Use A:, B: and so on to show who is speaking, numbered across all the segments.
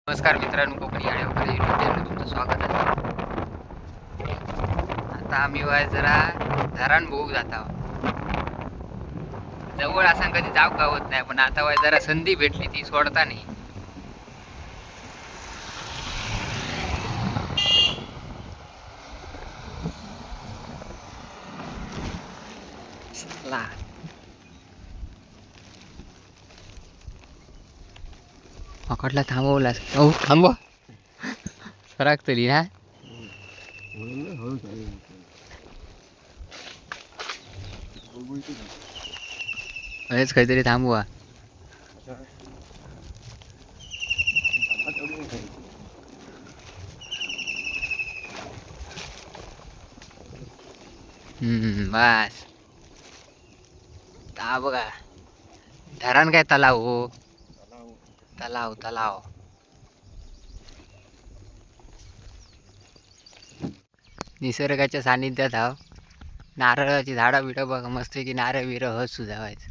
A: नमस्कार मित्रांनो, कोकणी गाड्यावर यूट्यूब चॅनल तुमचं स्वागत आहे. आता आम्ही जरा धरण बघू जात आहोत. जवळ असा कधी जाऊ गावत नाही, पण आता जरा संधी भेटली ती सोडता नाही. पकडला थांबवला. हो थांबवा, फरक तरी ना. हेच काहीतरी थांबवा. बस ता बघा धरण काय तलाव हो. तलाव तलाव निसर्गाच्या सानिध्यात आहो. नारळाची झाडं बिडं बघा मस्त की नारळ बिरं हस सुजावायचं.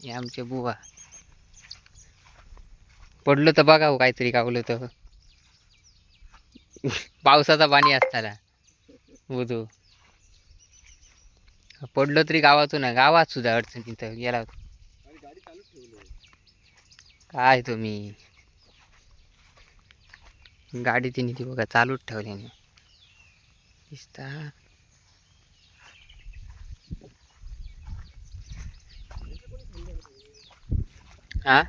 A: हे आमचे बुवा पडलं तर बघा हो, काहीतरी गावलं तर पावसाचा पाणी असताना बुधू पडलं तरी गावातून ना गावात सुद्धा अडचण तिथं गेला काय तुम्ही. गाडी तिने ती बघा चालूच ठेवली दिसता. हा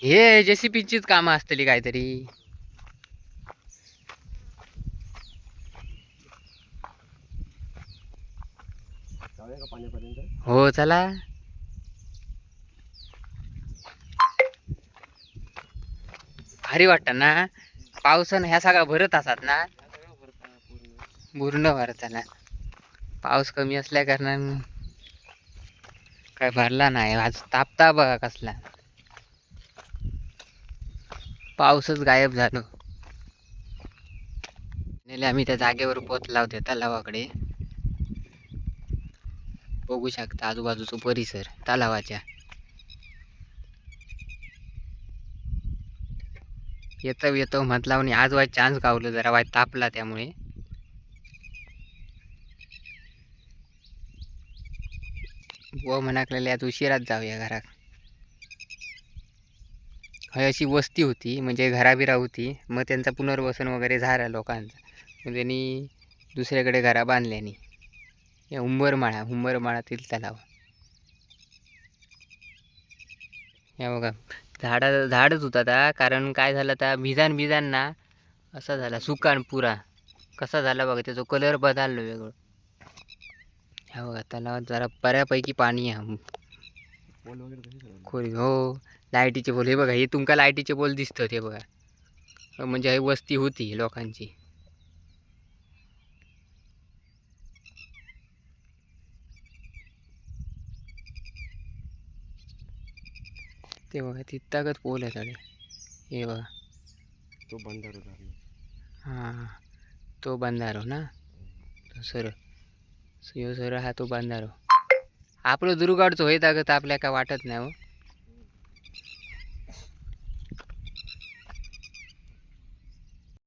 A: हे जेसीबीचीच कामं असतली काहीतरी. हो चला. भारी वाटत ना पावसानं ह्या सगळा भरत असतात ना. पूर्ण भरताना पाऊस कमी असल्या कारणानं काय भरला नाही. आज तापता बघा कसला. पाऊसच गायब झालो. आम्ही त्या जागेवर पोचला होते तलावाकडे. बघू शकता आजूबाजूचा परिसर तलावाच्या. येतो येतो म्हटला आणि आज वाईट चान्स गावलं, जरा वाईट तापला त्यामुळे. बुवा म्हणाकलेले आज उशिराच जाऊया घरात. हय अशी वस्ती होती, म्हणजे घराबिरा होती. मग त्यांचं पुनर्वसन वगैरे झालं लोकांचं. मग त्यांनी दुसऱ्याकडे घरा बांधल्यानी. या हुंबरमाळातील तलाव. या बघा झाडच होता त्या. कारण काय झालं त्या भिजान ना असा झाला सुकान पुरा. कसा झाला बघा, त्याचा कलर बदललो वेगळं. ह्या बघा तलावात जरा बऱ्यापैकी पाणी आहे. खोरी हो लाईटीचे पोल हे बघा. हे तुमका लाईटीचे पोल दिसतात हे बघा. म्हणजे ही वस्ती होती लोकांची. ते बघा तिथं पोल आहे सगळे. हे बघा
B: तो बंधारो झाला.
A: हां तो बंधारो ना. तो सर सर हा तो बंधारो. आपलं दुर्गाडचं होईत अगं तर आपल्या काय वाटत नाही हो.